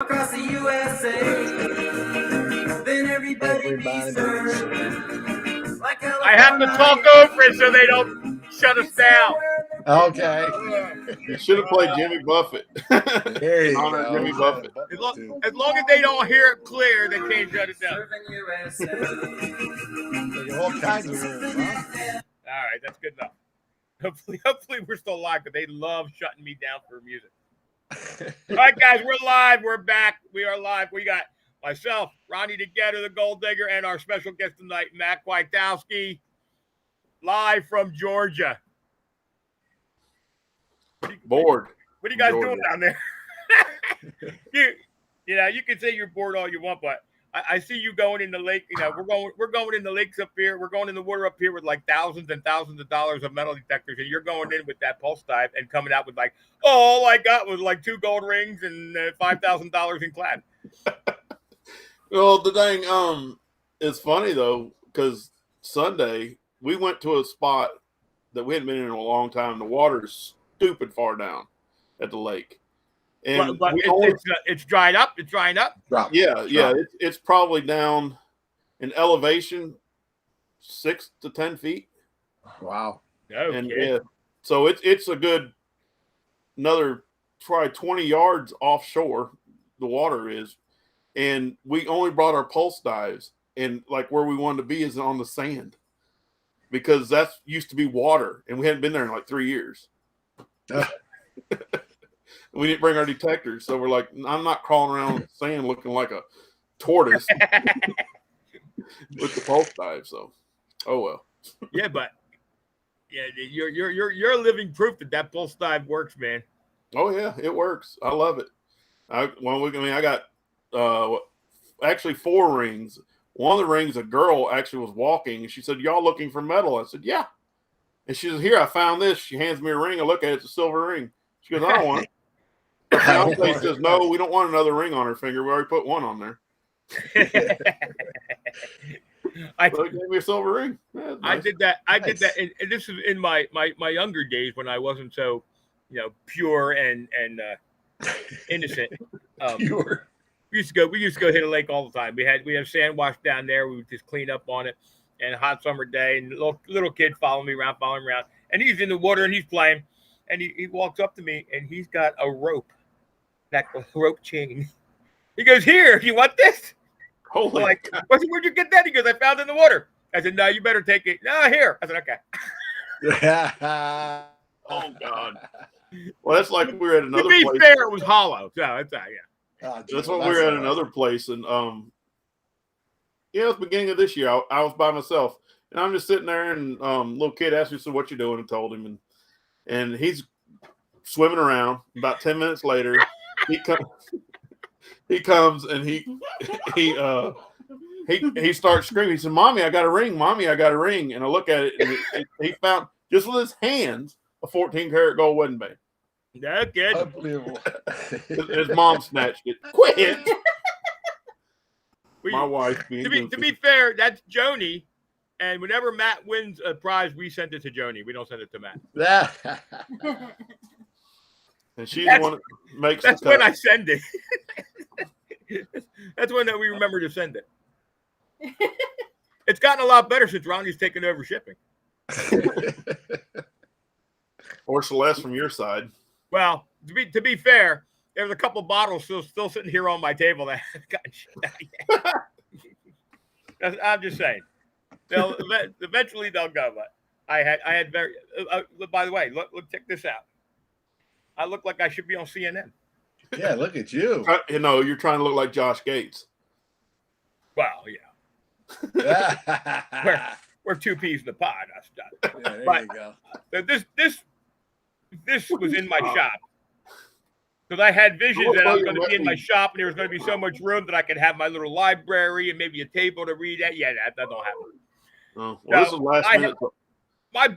across the USA, then everybody be served. Like I have to talk over it so they don't shut us down. Okay. You should have played Jimmy Buffett. There you Honor go. Jimmy Buffett. As long as they don't hear it clear, they can't shut it down. Serving USA. All kinds of rules, huh? All right, that's good enough. Hopefully we're still live because they love shutting me down for music. All right, guys, we're live. We're back. We are live. We got myself, Ronnie Together, the Gold Digger, and our special guest tonight, Matt Kwiatkowski, live from Georgia. Bored. What are you guys Georgia. doing down there? You can say you're bored all you want, but I see you going in the lake. We're going in the lakes up here. We're going in the water up here with like thousands and thousands of dollars of metal detectors, and you're going in with that pulse dive and coming out with like, all I got was like 2 gold rings and $5,000 in clad. Well, the dang, it's funny though, because Sunday we went to a spot that we hadn't been in a long time. The water's stupid far down at the lake. And But it's dried up. It's drying up. Drop. yeah, it's probably down in elevation 6 to 10 feet. Wow. Okay. And yeah, so it's a good another probably 20 yards offshore. The water is, and we only brought our pulse dives, and like where we wanted to be is on the sand because that's used to be water, and we hadn't been there in like 3 years. We didn't bring our detectors, so we're like, I'm not crawling around with sand looking like a tortoise with the pulse dive. So, oh well. Yeah, but you're living proof that pulse dive works, man. Oh yeah, it works. I love it. I got actually 4 rings. One of the rings, a girl actually was walking, and she said, "Y'all looking for metal?" I said, "Yeah." And she says, "Here, I found this." She hands me a ring. I look at it; it's a silver ring. She goes, "I don't want it." Her fiance says, "No, we don't want another ring on her finger. We already put one on there." So they gave me a silver ring. Yeah, I nice. did that. I did that, and this is in my younger days when I wasn't so, pure and innocent. Pure. We used to go hit a lake all the time. We have sand wash down there. We would just clean up on it. And a hot summer day, and little kid following me around, and he's in the water and he's playing, and he walks up to me and he's got a rope, that rope chain. He goes, "Here, you want this?" Holy Like, where'd you get that? He goes, "I found it in the water." I said, "No, you better take it." "No, here." I said, "Okay." Oh God. Well, that's like we were at another To be place. fair, it was hollow. So it's yeah. That's when we were at another place, and it was the beginning of this year. I was by myself, and I'm just sitting there, and little kid asked me, "So what you doing?" And told him, and he's swimming around. About 10 minutes later, he comes and he starts screaming. He said, "Mommy, I got a ring! Mommy, I got a ring!" And I look at it, and he found just with his hands a 14-karat gold wedding band. No good. Unbelievable. His mom snatched it. Quit. My wife. To be fair, that's Joni. And whenever Matt wins a prize, we send it to Joni. We don't send it to Matt. And she's the one that makes That's the when cut. I send it. That's when we remember to send it. It's gotten a lot better since Ronnie's taken over shipping. Or Celeste from your side. Well, to be fair, there's a couple bottles still sitting here on my table that haven't gotten shipped out yet. I'm just saying. Eventually they'll go, but I had very. By the way, look, check this out. I look like I should be on CNN. Yeah, look at you. You're trying to look like Josh Gates. Well, yeah. We're 2 peas in the pod. Yeah, there you go. This was in my shop because I had visions that I was going to be in my shop and there was going to be so much room that I could have my little library and maybe a table to read at. Yeah, that don't happen. Oh, well, this is last minute. My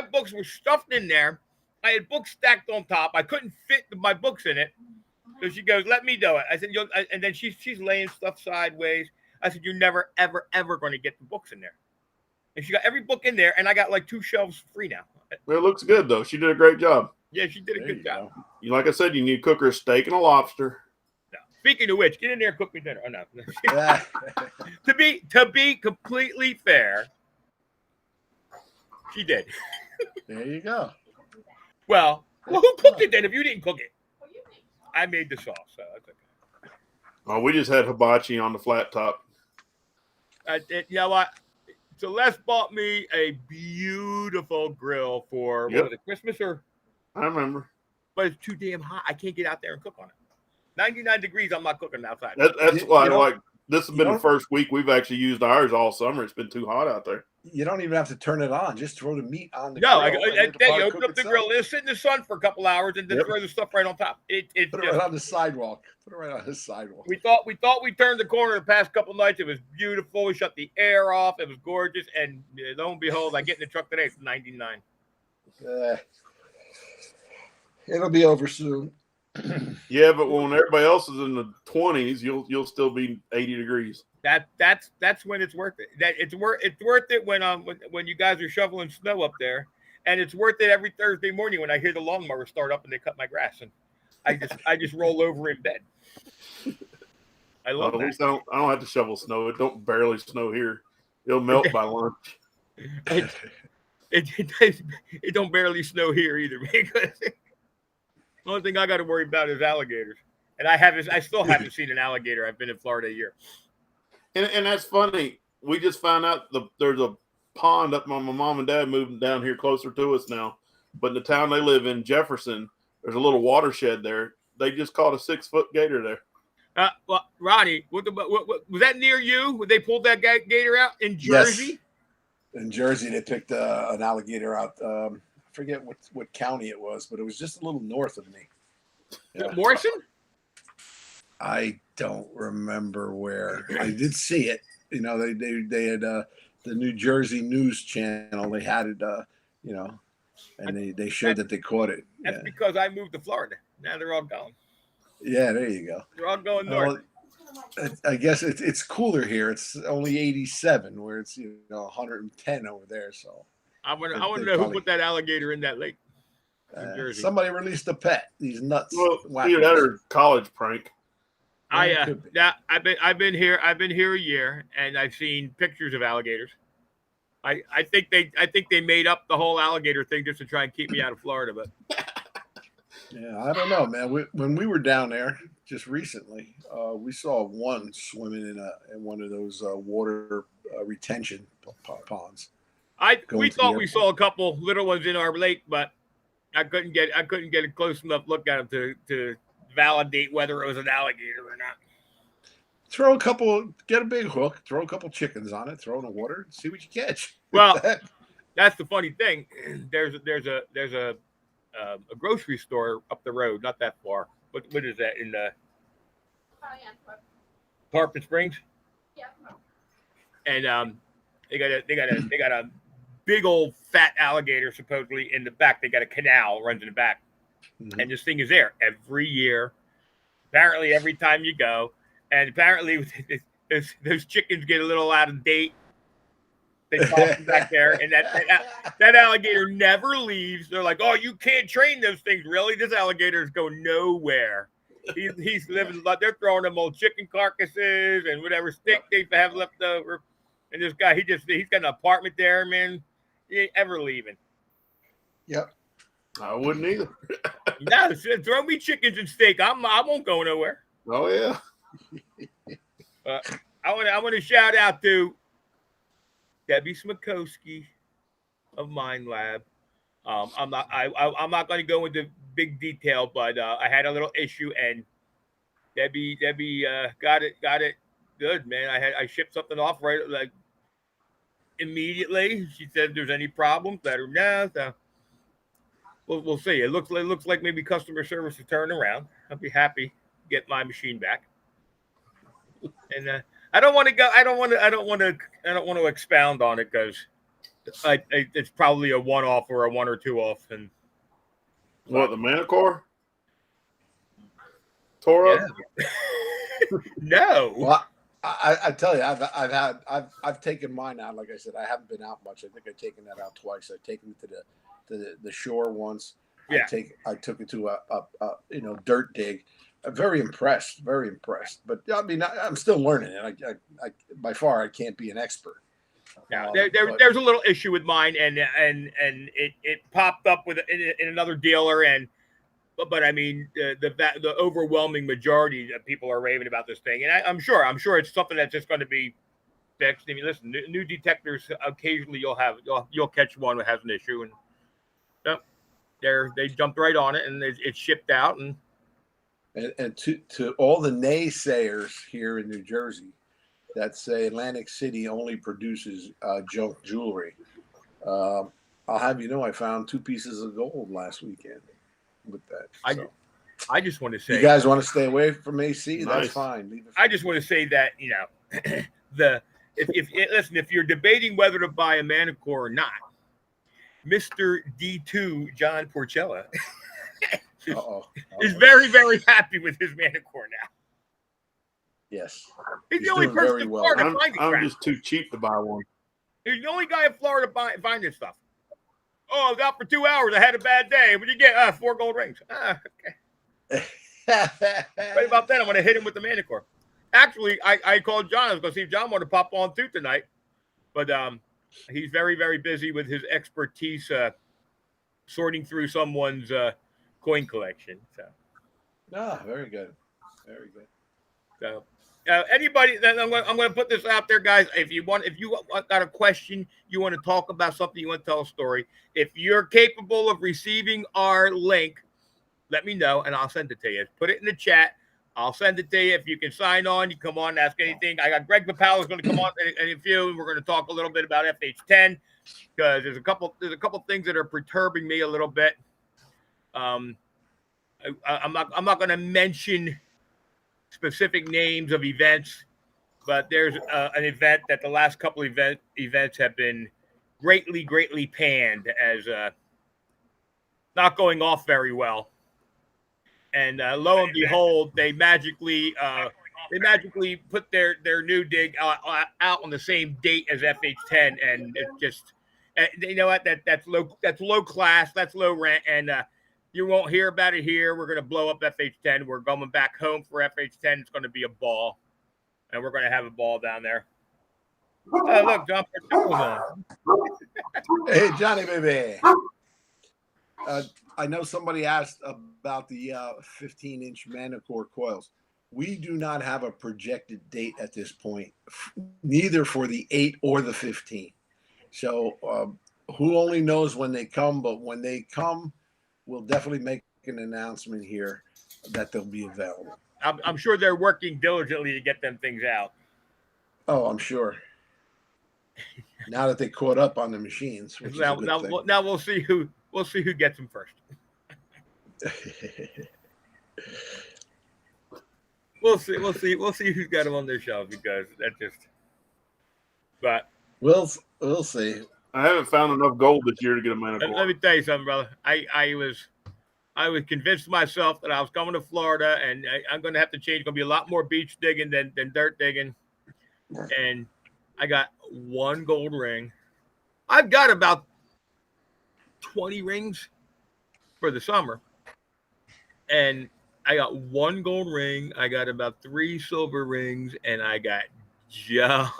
books were stuffed in there. I had books stacked on top. I couldn't fit my books in it. So she goes, "Let me do it." I said, and then she's laying stuff sideways. I said, "You're never, ever, ever going to get the books in there." And she got every book in there, and I got like 2 shelves free now. Well, it looks good though. She did a great job. Yeah, she did a good job. Like I said, you need to cook her a steak and a lobster. No, Speaking of which, get in there and cook me dinner. Oh no. Yeah. to be completely fair, she did. There you go. Well, who cooked it then? If you didn't cook it, I made the sauce. So that's okay. Oh, we just had hibachi on the flat top. You know what? Celeste bought me a beautiful grill for what was it, Christmas or? I remember. But it's too damn hot. I can't get out there and cook on it. 99 degrees. I'm not cooking outside. That's why, you know, like, this has been the first week we've actually used ours all summer. It's been too hot out there. You don't even have to turn it on. Just throw the meat on the No, grill. you open up the grill, let it sit in the sun for a couple hours, and then throw the stuff right on top. Put it right on the sidewalk. Put it right on the sidewalk. We thought we turned the corner the past couple nights. It was beautiful. We shut the air off. It was gorgeous. And lo and behold, I get in the truck today. It's 99. It'll be over soon. Yeah, but when everybody else is in the 20s, you'll still be 80 degrees. That's when it's worth it. It's worth it when you guys are shoveling snow up there, and it's worth it every Thursday morning when I hear the lawnmower start up and they cut my grass, and I just roll over in bed. I love that. At least I don't have to shovel snow. It don't barely snow here. It'll melt by lunch. It don't barely snow here either, because the only thing I got to worry about is alligators, and I still haven't seen an alligator. I've been in Florida a year. And that's funny. We just found out there's a pond up. My mom and dad moved down here closer to us now. But in the town they live in, Jefferson, there's a little watershed there. They just caught a 6-foot gator there. Well, Ronnie, what was that near you? When they pulled that gator out in Jersey? Yes. In Jersey, they picked an alligator out. I forget what county it was, but it was just a little north of me. Yeah. Morrison? I don't remember where. I did see it. You know, they had the New Jersey News Channel. They had it, and they showed that they caught it. That's because I moved to Florida. Now they're all gone. Yeah, there you go. They're all going north. I guess it's cooler here. It's only 87, where it's 110 over there. So I want to know who put that alligator in that lake. Somebody released a pet. These nuts. Well, either that or college prank. I've been here a year, and I've seen pictures of alligators. I think they made up the whole alligator thing just to try and keep me out of Florida, but yeah, I don't know, man. When we were down there just recently, we saw one swimming in one of those water retention ponds. We thought we saw a couple little ones in our lake, but I couldn't get a close enough look at them to validate whether it was an alligator or not. Get a big hook, throw a couple chickens on it, throw in the water, see what you catch. Well, that's the funny thing. There's a grocery store up the road, not that far. What is that in the Tarpon Springs? Yeah. And they got a big old fat alligator supposedly in the back. They got a canal runs in the back. Mm-hmm. And this thing is there every year. Apparently, every time you go, and apparently those chickens get a little out of date. They toss them back there, and that alligator never leaves. They're like, "Oh, you can't train those things, really? This alligator's go nowhere." He's living. They're throwing them old chicken carcasses and whatever stick they have left over. And this guy, he's got an apartment there, man. He ain't ever leaving. Yep. I wouldn't either. No, throw me chickens and steak. I won't go nowhere. Oh yeah. I want to shout out to Debbie Smakowski of Mind Lab. I'm not going to go into big detail, but I had a little issue, and Debbie got it good, man. I shipped something off right like immediately. She said if there's any problems, let her know. So we'll see. It looks like maybe customer service will turn around. I'll be happy to get my machine back. And I don't want to expound on it because it's probably a one-off or a 1 or 2 off. And what, the Manicore? Toro? Yeah. No. Well, I tell you, I've taken mine out. Like I said, I haven't been out much. I think I've taken that out twice. I've taken it to the shore once. Yeah. I took it to a dirt dig. I'm very impressed. Very impressed. But I mean, I'm still learning it. I by far I can't be an expert. Yeah, But- there's a little issue with mine, and it popped up with in another dealer, but I mean the overwhelming majority of people are raving about this thing, and I'm sure it's something that's just going to be fixed. I mean, listen, new detectors occasionally you'll catch one that has an issue, and yep, they jumped right on it, and it's shipped out, and to all the naysayers here in New Jersey that say Atlantic City only produces junk jewelry, I'll have you know I found 2 pieces of gold last weekend with that. So. I just want to say, You guys want to stay away from AC? That's Nice. fine. Leave it. I just want to say that if you're debating whether to buy a Manticore or not, Mr. D2 John Porcella is very, very happy with his Manticore now. Yes. He's He's the only doing person very in well. Florida finding I'm crap. just too cheap to buy one. He's the only guy in Florida finding stuff. Oh, I was out for 2 hours. I had a bad day. What did you get? 4 gold rings. Okay. Right about then, I'm going to hit him with the Manticore. Actually, I called John. I was going to see if John wanted to pop on too tonight. But he's very, very busy with his expertise sorting through someone's coin collection. So, very good. Very good. so anybody, I'm going to put this out there, guys. If you got a question, you want to talk about something, you want to tell a story, if you're capable of receiving our link, let me know and I'll send it to you. Put it in the chat. I'll send it to you. If you can sign on, you come on, ask anything. I got Greg Papal is going to come on in a few, and we're going to talk a little bit about FH10 because there's a couple things that are perturbing me a little bit. I'm not going to mention specific names of events, but there's an event that the last couple events have been greatly panned as not going off very well. And lo and behold, they magically put their new dig out on the same date as FH10, and it just you know what, that's low class, that's low rent, and you won't hear about it here. We're going to blow up FH10. We're going back home for FH10. It's going to be a ball, and we're going to have a ball down there. Look, John Porcella's on. Hey, Johnny, baby. I know somebody asked about the 15-inch Manticore coils. We do not have a projected date at this point, neither for the 8 or the 15. So who only knows when they come, but when they come, we'll definitely make an announcement here that they'll be available. I'm sure they're working diligently to get them things out. Oh, I'm sure. Now that they caught up on the machines, which is a good thing. Now we'll see who gets them first. We'll see who's got them on their shelf because that just. But we'll see. I haven't found enough gold this year to get a Manticore. let me tell you something, brother. I was convinced myself that I was coming to Florida and I'm going to have to change. Going to be a lot more beach digging than dirt digging, and I got 1 gold ring. I've got about 20 rings for the summer, and I got 1 gold ring. I got about 3 silver rings, and I got just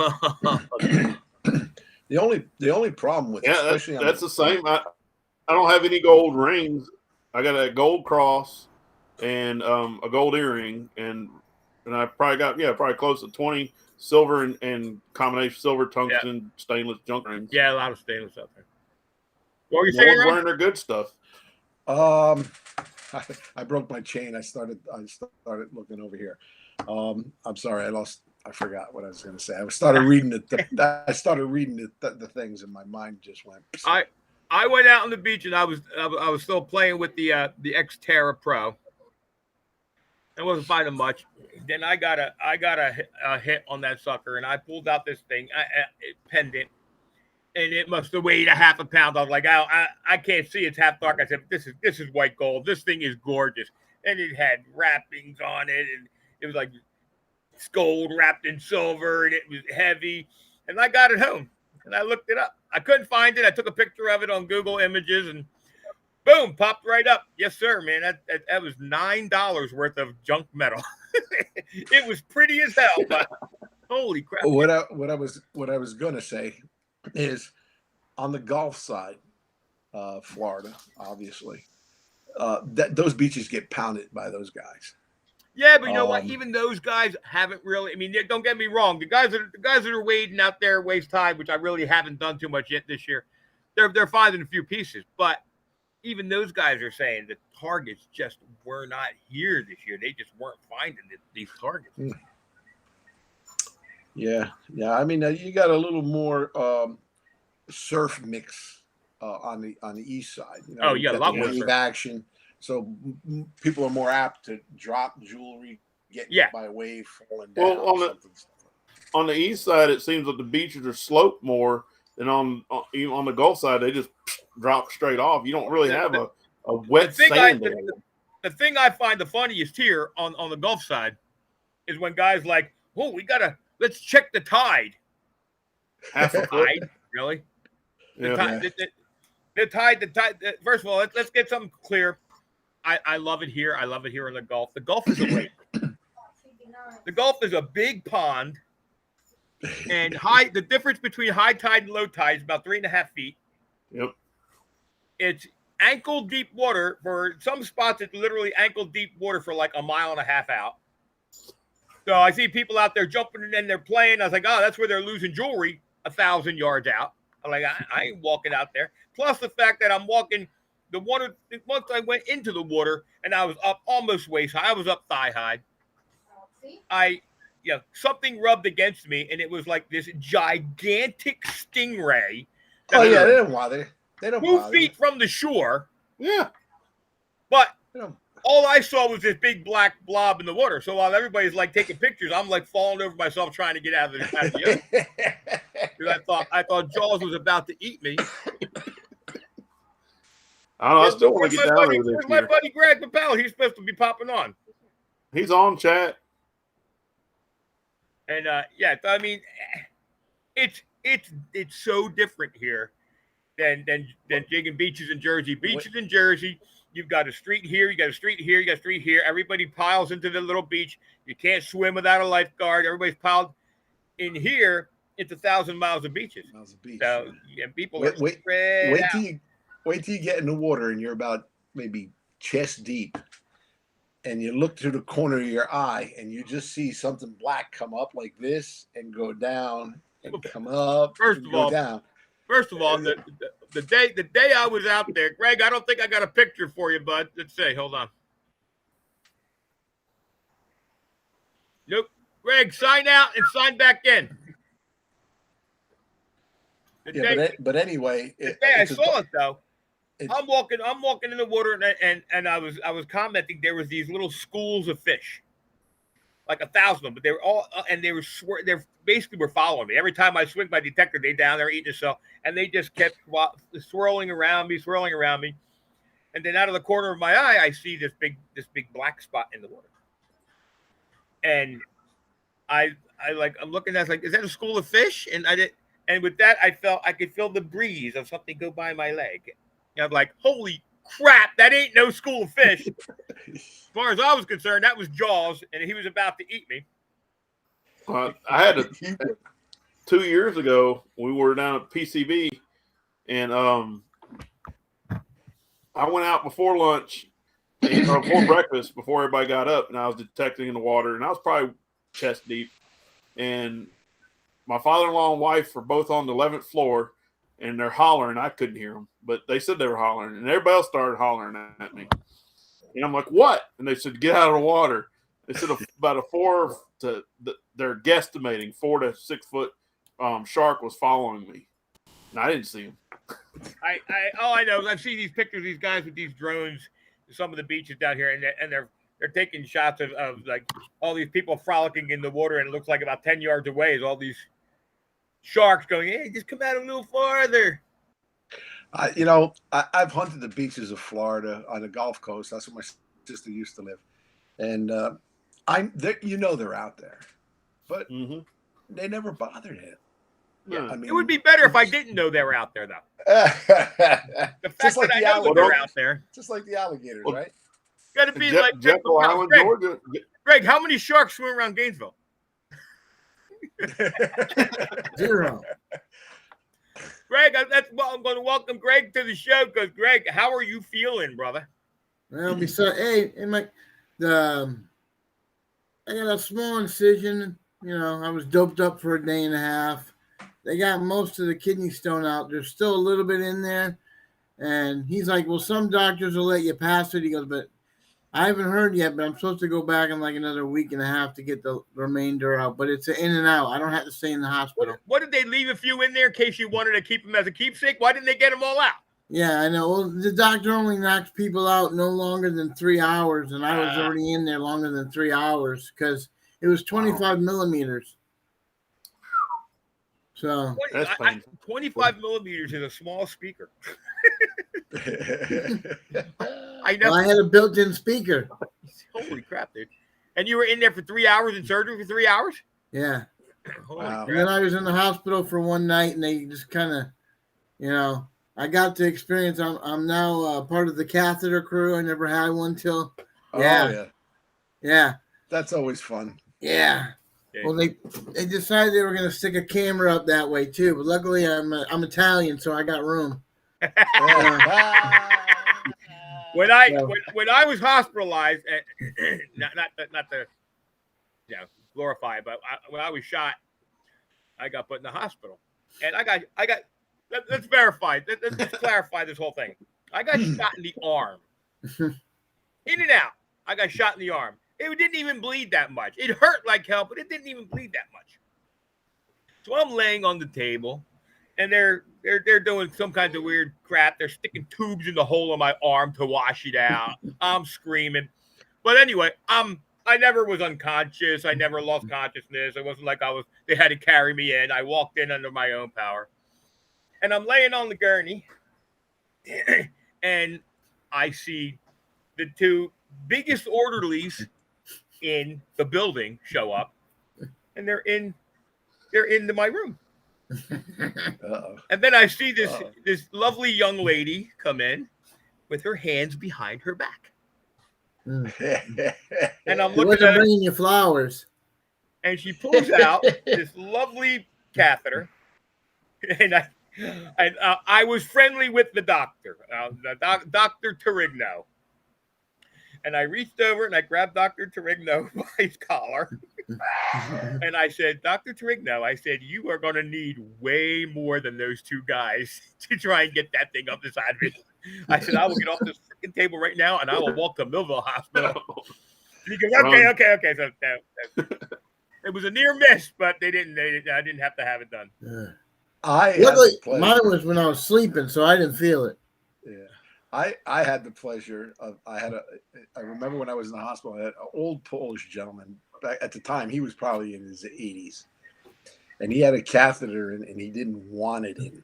the only problem with that's the same. I don't have any gold rings. I got a gold cross and a gold earring, and I probably got close to 20 silver and combination silver, tungsten, stainless junk rings. Yeah, a lot of stainless up there. What were you saying? Wearing their good stuff. I broke my chain. I started looking over here. I'm sorry. I forgot what I was going to say. I started reading the things, and my mind just went. I went out on the beach, and I was still playing with the Xterra Pro. I wasn't finding much. Then I got a hit on that sucker, and I pulled out this thing, pendant, and it must have weighed a half a pound. I was like, I can't see. It's half dark. I said, this is white gold. This thing is gorgeous, and it had wrappings on it, and it was like gold wrapped in silver, and it was heavy. And I got it home, and I looked it up. I couldn't find it. I took a picture of it on Google Images, and Boom, popped right up. Yes, sir, man. That was $9 worth of junk metal. It was pretty as hell, but holy crap. What I was gonna say is on the Gulf side, Florida, obviously, that those beaches get pounded by those guys. Yeah, but you know what? Um, Even those guys haven't really. I mean, don't get me wrong. The guys that are wading out there waist high, which I really haven't done too much yet this year, they're finding a few pieces. But even those guys are saying that targets just were not here this year. They just weren't finding these targets. Yeah, yeah. I mean, you got a little more surf mix on the east side. You know, Oh, you yeah, a got lot the more wave surf. action, so people are more apt to drop jewelry, getting Yeah. hit by a wave, falling down. Well, or something. on the east side, it seems like the beaches are sloped more than even on the Gulf side. They just drop straight off. You don't really have a wet sand area. The thing I find the funniest here on the Gulf side is when guys like, oh, let's check the tide. Half a foot. Tide, really? Yeah. The tide. First of all, let's get something clear. I love it here. I love it here in the Gulf. The Gulf is a lake. The Gulf is a big pond, and the difference between high tide and low tide is about 3.5 feet. Yep. It's ankle deep water. For some spots, it's literally ankle deep water for like 1.5 miles out. So I see people out there jumping and then they're playing. I was like, oh, that's where they're losing jewelry 1,000 yards out. I'm like, I ain't walking out there. Plus the fact that I'm walking the water. Once I went into the water and I was up almost waist high, I was up thigh high. Something rubbed against me, and it was like this gigantic stingray. Oh yeah, they don't bother. They don't 2 bother. feet from the shore. Yeah. But They don't- all I saw was this big black blob in the water. So while everybody's like taking pictures, I'm like falling over myself trying to get out of the ocean. Because I thought Jaws was about to eat me. I don't know. I still want to get down there this Where's my year. buddy Greg Papel? He's supposed to be popping on. He's on chat. And I mean, it's so different here than jigging beaches in Jersey. Beaches in Jersey, you've got a street here, you got a street here, you got a street here. Everybody piles into the little beach. You can't swim without a lifeguard. Everybody's piled in here. It's 1,000 miles of beaches. Miles of beach. So people Wait- are wait- spread Wait out. till you get in the water and you're about maybe chest deep, and you look through the corner of your eye and you just see something black come up like this and go down and come up. First and of go all, down. The day I was out there, Greg, I don't think I got a picture for you, bud. Let's see. Hold on. Nope. Greg, sign out and sign back in. But anyway, The day I it's a- saw it though, it's- I'm walking in the water and I was commenting. There was these little schools of fish, like 1,000 of them, but they were all and they basically were following me every time I swing my detector. They down there eating itself, and they just kept swirling around me, and then out of the corner of my eye, I see this big black spot in the water, and I'm looking at it, like, is that a school of fish? And and with that, I could feel the breeze of something go by my leg. And I'm like, holy crap, that ain't no school of fish. As far as I was concerned, that was Jaws, and he was about to eat me. I had 2 years ago. We were down at PCB, and I went out before lunch or before breakfast, before everybody got up, and I was detecting in the water, and I was probably chest deep. And my father-in-law and wife were both on the 11th floor, and they're hollering. I couldn't hear them, but they said they were hollering, and everybody else started hollering at me. And I'm like, "What?" And they said, "Get out of the water." They said they're guesstimating 4 to 6 foot shark was following me, and I didn't see him. All I know is I've seen these pictures of these guys with these drones, some of the beaches down here, and they're taking shots of like all these people frolicking in the water, and it looks like about 10 yards away is all these sharks going, hey, just come out a little farther. I've hunted the beaches of Florida on the Gulf Coast. That's where my sister used to live, and they're out there, but they never bothered him. Yeah. I mean, It would be better if I didn't know they were out there, though. The fact just like that I the know that alligators. they're out there, Just like the alligators, Well, right? got to be like Jekyll Island, Greg, Georgia. Greg, how many sharks swim around Gainesville? 0. Greg, that's well, I'm going to welcome Greg to the show because Greg, how are you feeling, brother? Well, hey, I got a small incision. You know, I was doped up for a day and a half. They got most of the kidney stone out. There's still a little bit in there. And he's like, well, some doctors will let you pass it. He goes, but I haven't heard yet, but I'm supposed to go back in like another week and a half to get the remainder out. But it's an in and out. I don't have to stay in the hospital. What did they leave a few in there in case you wanted to keep them as a keepsake? Why didn't they get them all out? Yeah, I know. Well, the doctor only knocks people out no longer than 3 hours, and I was already in there longer than 3 hours because it was 25 millimeters. So 25 millimeters is a small speaker. I know. well, I had a built-in speaker. Holy crap, dude! And you were in there for 3 hours in surgery for 3 hours? Yeah. Holy Wow. And then crap! I was in the hospital for one night, and they just kind of, you know, I got to experience. I'm now part of the catheter crew. I never had one till. Yeah. Yeah. That's always fun. Yeah. Okay. Well, they decided they were going to stick a camera up that way too, but luckily I'm Italian, so I got room. When I was hospitalized, not to glorify it, but when I was shot, I got put in the hospital, and I got. Let's verify. Let's clarify this whole thing. I got shot in the arm, in and out. I got shot in the arm. It didn't even bleed that much. It hurt like hell, but it didn't even bleed that much. So I'm laying on the table, and they're doing some kinds of weird crap. They're sticking tubes in the hole of my arm to wash it out. I'm screaming, but anyway, I never was unconscious. I never lost consciousness. It wasn't like they had to carry me in. I walked in under my own power, and I'm laying on the gurney, and I see the two biggest orderlies in the building show up, and they're in my room. Uh-oh. And then I see this lovely young lady come in with her hands behind her back, and I'm He looking wasn't at her, bringing you flowers. and she pulls out this lovely catheter, and I was friendly with the doctor, Dr. Torigno. And I reached over and I grabbed Dr. Torigno by his collar. And I said, Dr. Torigno, I said, you are going to need way more than those two guys to try and get that thing up the side of me. I said, I will get off this freaking table right now and I will walk to Millville Hospital. And he goes, okay. So it was a near miss, but I didn't have to have it done. Luckily, mine was when I was sleeping, so I didn't feel it. Yeah. I had the pleasure of I remember when I was in the hospital, I had an old Polish gentleman. Back at the time, he was probably in his 80s, and he had a catheter in, and he didn't want it in.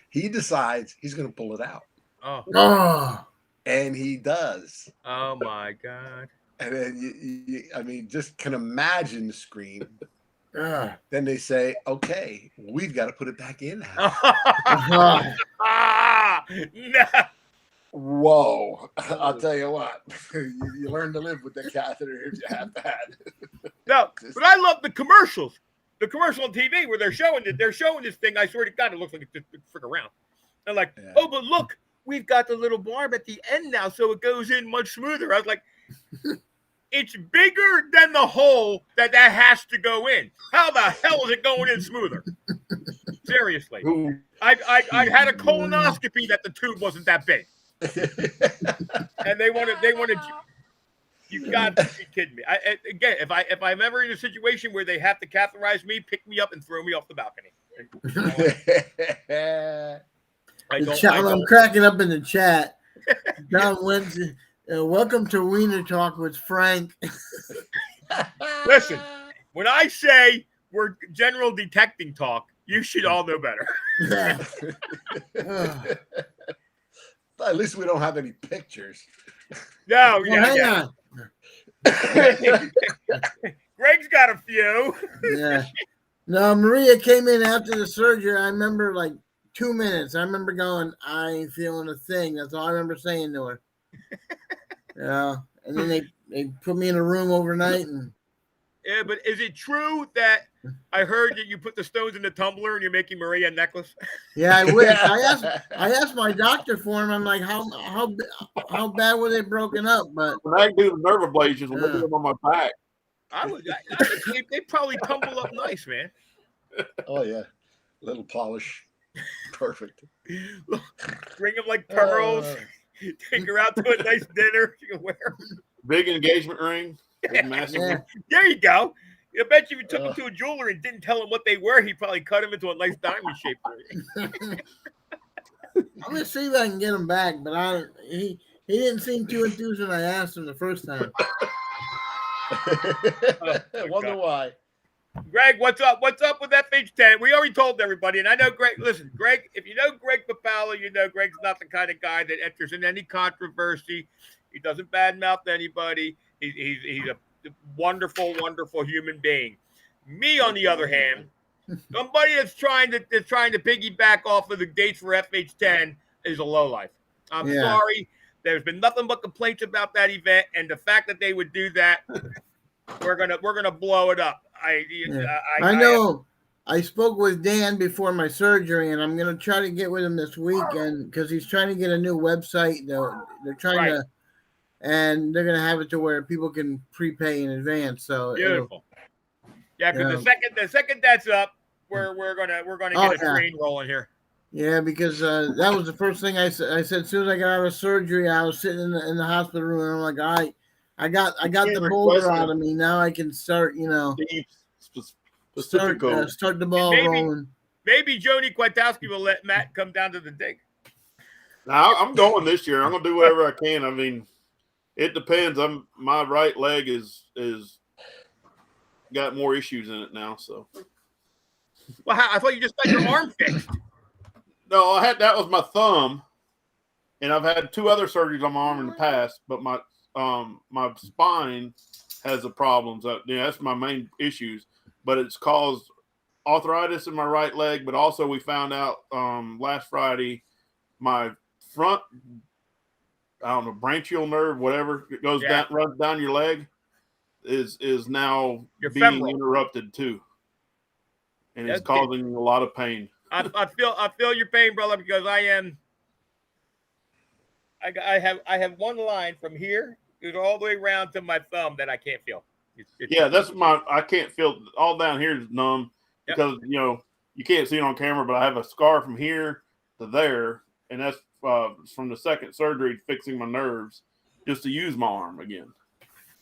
He decides he's going to pull it out, Oh, and he does. Oh my God! And then I mean, just can imagine the scream. ah. Then they say, "Okay, we've got to put it back in." No. Whoa! I'll tell you what, you learn to live with the catheter if you have to have it. No, but I love the commercials. The commercial on TV where they're showing this thing. I swear to God, it looks like it's just frick around. They're like, Yeah. oh, but look, we've got the little barb at the end now, so it goes in much smoother. I was like, it's bigger than the hole that has to go in. How the hell is it going in smoother? Seriously. I had a colonoscopy that the tube wasn't that big. And they wanted you got to be kidding me. Again, if I'm ever in a situation where they have to catheterize me, pick me up and throw me off the balcony. I'm cracking up in the chat. John Wednesday, welcome to Wiener Talk with Frank. Listen, when I say we're general detecting talk, you should all know better. At least we don't have any pictures. No, Hang on. Greg's got a few. Yeah. No, Maria came in after the surgery. I remember like 2 minutes. I remember going, I ain't feeling a thing. That's all I remember saying to her. Yeah. And then they put me in a room overnight and Yeah, but is it true that I heard that you put the stones in the tumbler and you're making Maria a necklace? yeah, I wish. I asked my doctor for him. I'm like, how bad were they broken up? But When I do the nerve ablations, look at them on my back. I think they probably tumble up nice, man. Oh yeah, little polish, perfect. Bring them like pearls. Take her out to a nice dinner. You can wear 'em. Big engagement ring. Big massive yeah. one. There you go. I bet you if you took him to a jeweler and didn't tell him what they were, he'd probably cut him into a nice diamond shape. I'm gonna see if I can get him back, but he didn't seem too enthused when I asked him the first time. Wonder why. Greg, what's up? What's up with FH10? We already told everybody, and I know Greg. Listen, Greg, if you know Greg Papala, you know Greg's not the kind of guy that enters in any controversy. He doesn't badmouth anybody. He's a wonderful, wonderful human being. Me, on the other hand, somebody that's trying to piggyback off of the dates for FH10 is a lowlife. I'm sorry. There's been nothing but complaints about that event, and the fact that they would do that, we're gonna blow it up. I know. I spoke with Dan before my surgery, and I'm gonna try to get with him this weekend because he's trying to get a new website. They're trying to, and they're gonna have it to where people can prepay in advance. So beautiful. Yeah, because the second that's up, we're gonna get a train rolling here. Yeah, because that was the first thing I said. I said as soon as I got out of surgery, I was sitting in the hospital room, and I'm like, all right, I got the boulder out of me. Now I can start, start the ball rolling. Maybe Joni Kwiatkowski will let Matt come down to the dig. Now I'm going this year. I'm gonna do whatever I can. I mean, it depends. My right leg is got more issues in it now. So, well, I thought you just got your arm fixed. No, that was my thumb, and I've had 2 other surgeries on my arm in the past. But my spine has the problems. That's my main issues. But it's caused arthritis in my right leg. But also, we found out last Friday, my front, branchial nerve, whatever it goes down, runs down your leg, is now being femoral. Interrupted too, and it's causing a lot of pain. I feel your pain, brother, because I have one line from here goes all the way around to my thumb that I can't feel. That's I can't feel all down here is numb because you can't see it on camera, but I have a scar from here to there, and that's from the second surgery fixing my nerves just to use my arm again.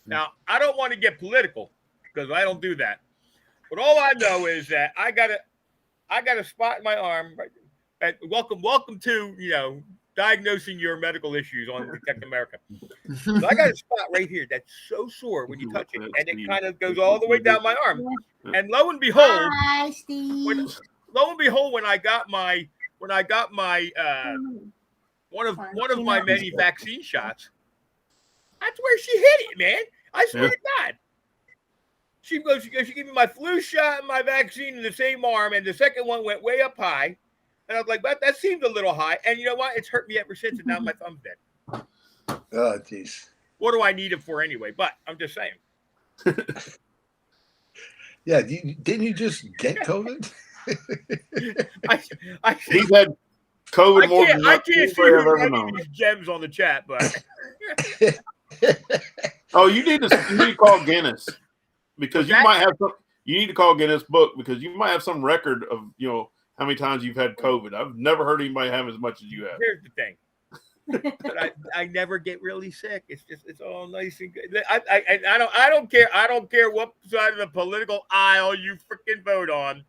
Now I don't want to get political because I don't do that, but all I know is that I got a spot in my arm. Right, welcome to diagnosing your medical issues on Protect America. So I got a spot right here that's so sore when you touch it, and it kind of goes all the way down my arm. And lo and behold, when I got my one of my many vaccine shots, that's where she hit it, man. I swear to God. She gave me my flu shot and my vaccine in the same arm, and the second one went way up high. And I was like, but that seemed a little high. And you know what? It's hurt me ever since, and now my thumb's dead. Oh, jeez. What do I need it for anyway? But I'm just saying. Yeah, didn't you just get COVID? He's had COVID more than I can't see who's writing these gems on the chat, but you need to call Guinness because you might have some. You need to call Guinness Book because you might have some record of how many times you've had COVID. I've never heard anybody have as much as you have. Here's the thing. But I never get really sick. It's all nice and good. I don't care. I don't care what side of the political aisle you freaking vote on.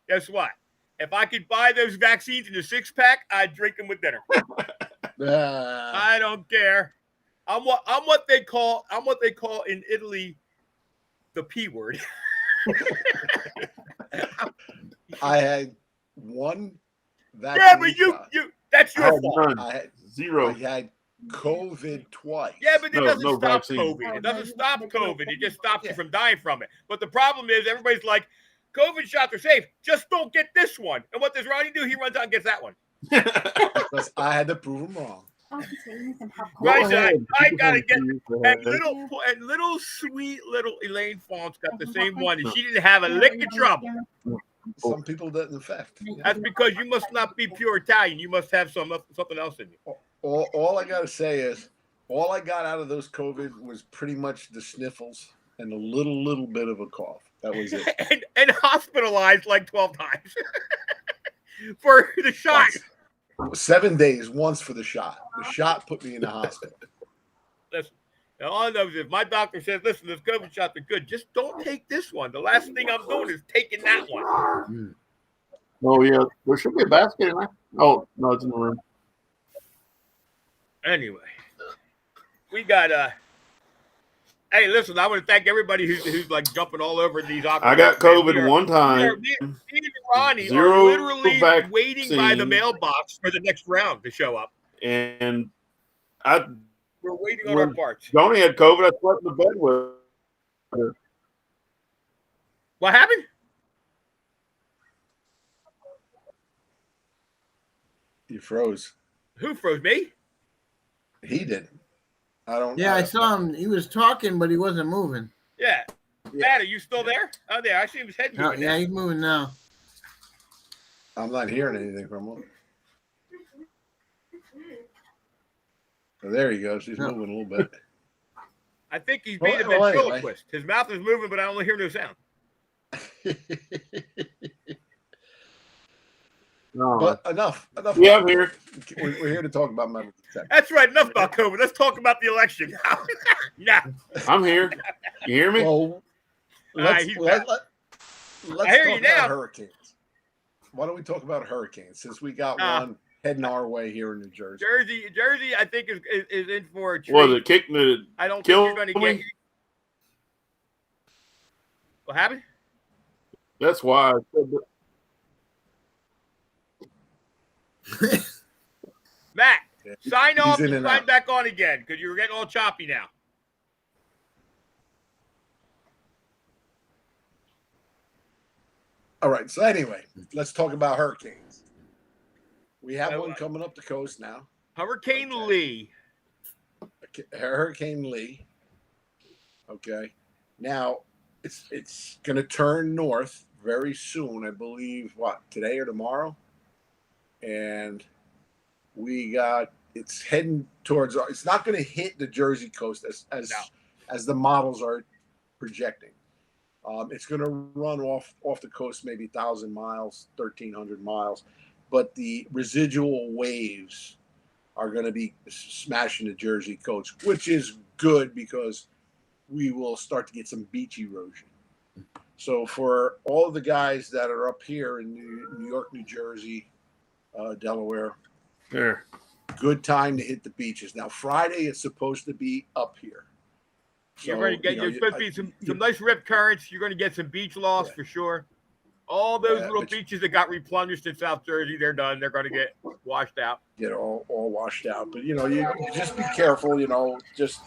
Guess what? If I could buy those vaccines in a 6-pack, I'd drink them with dinner. I don't care. I'm what they call in Italy the P word. I had one vaccine. Yeah, but you that's your fault. I had 0. I had COVID twice. Yeah, but it doesn't stop vaccine. COVID. It doesn't stop COVID. It just stops you from dying from it. But the problem is everybody's like, COVID shots are safe. Just don't get this one. And what does Ronnie do? He runs out and gets that one. Because I had to prove him wrong. Right, so I gotta get and That little sweet little Elaine Fons got the same one, and she didn't have a lick of trouble. Some people didn't affect. That's because you must not be pure Italian. You must have something else in you. All I gotta say is, all I got out of those COVID was pretty much the sniffles and a little bit of a cough. That was it. and hospitalized like 12 times for the shot. 7 days, once for the shot. The shot put me in the hospital. Listen, all I know is if my doctor says, listen, this COVID shots are good, just don't take this one. The last thing I'm doing is taking that one. Oh yeah, there should be a basket in there. Oh no, it's in the room. Anyway, we got hey, listen, I want to thank everybody who's like jumping all over these. I got COVID one time. Me and Ronnie Zero are literally waiting by the vaccine. mailbox for the next round to show up. And We're waiting on our parts. Joni had COVID. I slept in the bed with her. What happened? You froze. Who froze me? He didn't. I don't. Yeah, I saw him. He was talking, but he wasn't moving. Yeah. Yeah. Matt, are you still there? Oh, there. I see his head No, moving. yeah, he's moving now. I'm not hearing anything from him. Oh, there he goes. He's No. moving a little bit. I think he's being a Well, anyway. ventriloquist. His mouth is moving, but I only hear no sound. No. But enough. Yeah, I'm here. We're here to talk about metal detectors. That's right. Enough about COVID. Let's talk about the election now. Nah. I'm here. You hear me? Well, let's, he's let's I hear talk you about now. hurricanes. Why don't we talk about hurricanes since we got one heading our way here in New Jersey? Jersey, I think is in for a treat. Was it kicked the I don't think kill you're going to me? get. What happened? That's why I said that. Matt, Yeah, sign he's off in and and sign out. back on again because you're getting all choppy now. All right. So anyway, let's talk about hurricanes. We have Oh, one coming up the coast now. Hurricane Okay. Lee. Hurricane Lee. Okay. Now it's going to turn north very soon. I believe today or tomorrow, and it's heading towards. It's not going to hit the Jersey coast as the models are projecting. It's going to run off the coast, maybe 1,000 miles, 1,300 miles, but the residual waves are going to be smashing the Jersey coast, which is good because we will start to get some beach erosion. So for all of the guys that are up here in New York, New Jersey, Delaware, There. good time to hit the beaches. Now Friday it's supposed to be up here. You're going to get. There's supposed to be some nice rip currents. You're going to get some beach loss for sure. All those little beaches that got replenished in South Jersey, they're done. They're going to get washed out. Get all washed out. But you just be careful. Just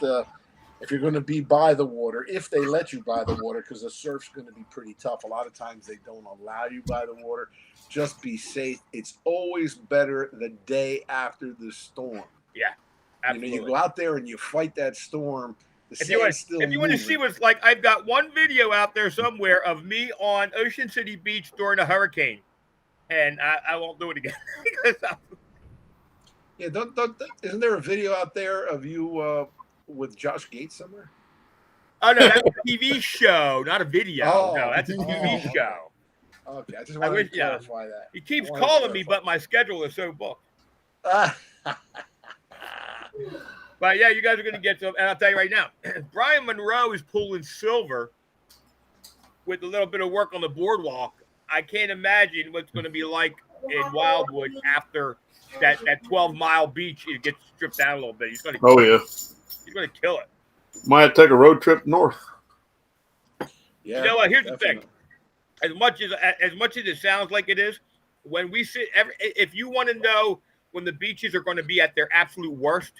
if you're going to be by the water, if they let you by the water, because the surf's going to be pretty tough. A lot of times they don't allow you by the water. Just be safe. It's always better the day after the storm. Yeah, absolutely. You go out there and you fight that storm. If you want to see what it's like, I've got one video out there somewhere of me on Ocean City Beach during a hurricane, and I won't do it again. Yeah, isn't there a video out there of you with Josh Gates somewhere? Oh no, that's a TV show, not a video. Oh. No, that's a TV show. Okay, I just wanted to yeah. clarify that. He keeps I wanted to calling me, clarify. but my schedule is so booked. Ah. But yeah, you guys are going to get some. And I'll tell you right now, Brian Monroe is pulling silver with a little bit of work on the boardwalk. I can't imagine what's going to be like in Wildwood after that 12-mile beach. It gets stripped down a little bit. He's going to kill it. Might have to take a road trip north. Yeah, You know what? Here's the definitely. thing. As much as it sounds like it is, when we sit, if you want to know when the beaches are going to be at their absolute worst,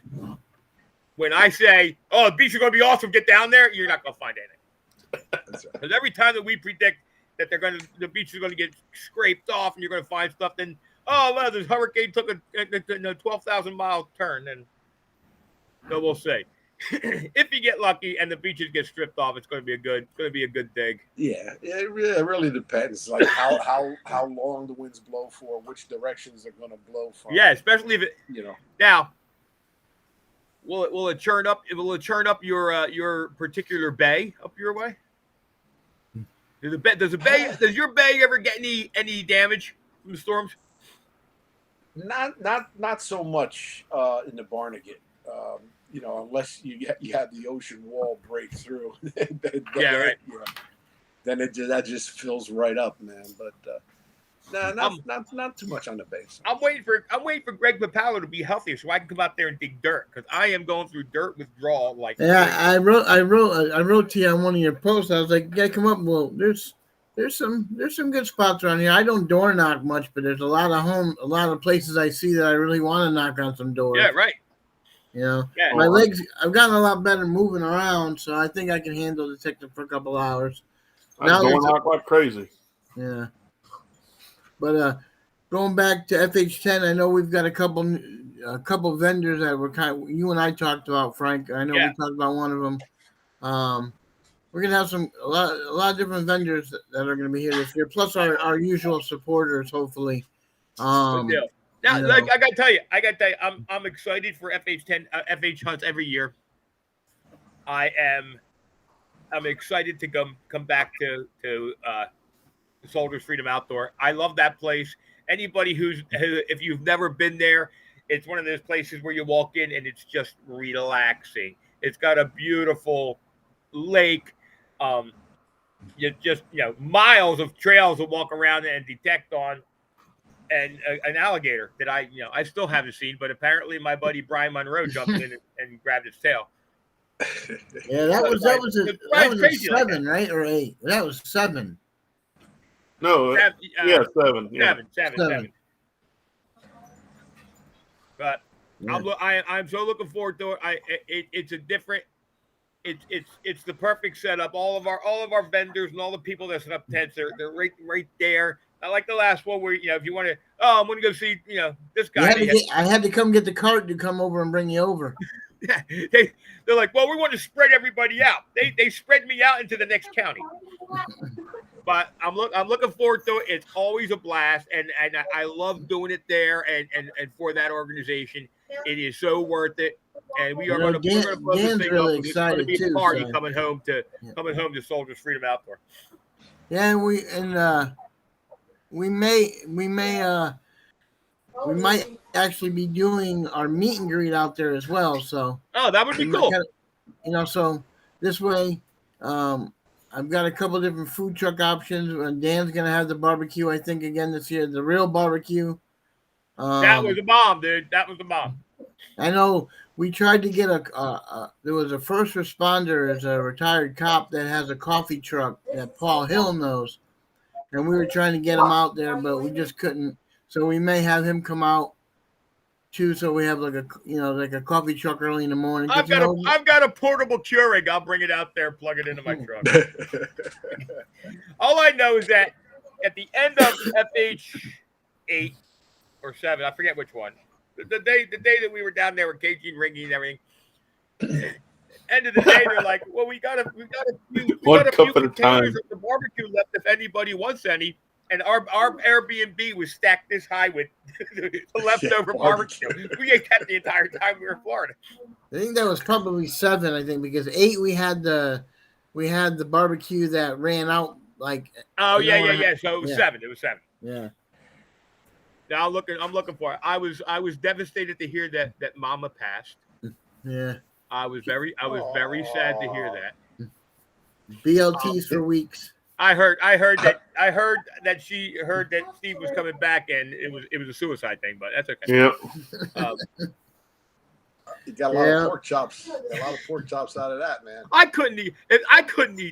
when I say, "Oh, the beach is going to be awesome, get down there," you're not going to find anything. That's right. Because every time that we predict that the beach is gonna get scraped off, and you're gonna find stuff. Then well, this hurricane took a 12,000-mile turn, and so we'll see. If you get lucky and the beaches get stripped off, it's gonna be a good dig. Yeah, it really depends, like how long the winds blow for, which directions they're going to blow from. Yeah, especially if it you know. now. Will it churn up? Will it churn up your particular bay up your way? Does your bay ever get any damage from the storms? Not so much in the Barnegat. Unless you have the ocean wall break through. Yeah, right. Then that just fills right up, man. But not too much on the base. I'm waiting for Greg Papalo to be healthy so I can come out there and dig dirt, because I am going through dirt withdrawal. Like, Yeah, I wrote to you on one of your posts. I was like, you gotta come up. Well, there's some good spots around here. I don't door knock much, but there's a lot of places I see that I really want to knock on some doors. yeah, right. Yeah. My legs, I've gotten a lot better moving around, so I think I can handle detective for a couple hours. I'm going out like crazy. Yeah. But going back to FH10, I know we've got a couple vendors that were you and I talked about, Frank. I know we talked about one of them. We're gonna have a lot of different vendors that are gonna be here this year, plus our usual supporters, hopefully. Good deal. Now, like, I gotta tell you, I'm excited for FH10, FH hunts every year. I'm excited to come back to Soldiers Freedom Outdoor. I love that place. Anybody if you've never been there, it's one of those places where you walk in and it's just relaxing. It's got a beautiful lake. Miles of trails to walk around and detect on. And an alligator that I still haven't seen, but apparently my buddy Brian Monroe jumped in and grabbed its tail. Yeah, that was a 7, right, or 8? That was 7. No, 7. Yeah. 7. But yeah. I'm so looking forward to it. It's a different. It's the perfect setup. All of our vendors and all the people that set up tents, they're right there. I like the last one where, if you want to, I'm going to go see, this guy. I had to come get the cart to come over and bring you over. Yeah, they're like, well, we want to spread everybody out. They spread me out into the next county. But I'm looking forward to it. It's always a blast, and I love doing it there and for that organization. It is so worth it. And we are going to blow this thing really up. Excited it's going to be too, a party so. coming home to Soldiers Freedom Outdoor. Yeah, we might actually be doing our meet and greet out there as well. So that would be cool. So this way, I've got a couple different food truck options. Dan's gonna have the barbecue, I think, again this year, the real barbecue. That was a bomb, dude. That was a bomb. I know we tried to get there was a first responder as a retired cop that has a coffee truck that Paul Hill knows. And we were trying to get him out there, but we just couldn't. So we may have him come out too. So we have like a coffee truck early in the morning. I've got a portable Keurig. I'll bring it out there, plug it into my truck. All I know is that at the end of FH8 or 7, I forget which one, the day that we were down there with KG and Ringy and everything. End of the day, they're like, well, we got a few containers of the barbecue left if anybody wants any. And our Airbnb was stacked this high with the leftover barbecue. We ate that the entire time we were in Florida. I think that was probably 7. I think because 8 we had the barbecue that ran out like. Oh yeah. So it was 7. It was 7. Yeah. Now I'm looking for it. I was devastated to hear that Mama passed. Yeah. I was very sad to hear that. BLTs for weeks. I heard that she heard that Steve was coming back, and it was a suicide thing, but that's okay. Yeah. You got a lot of pork chops. A lot of pork chops out of that, man. I couldn't eat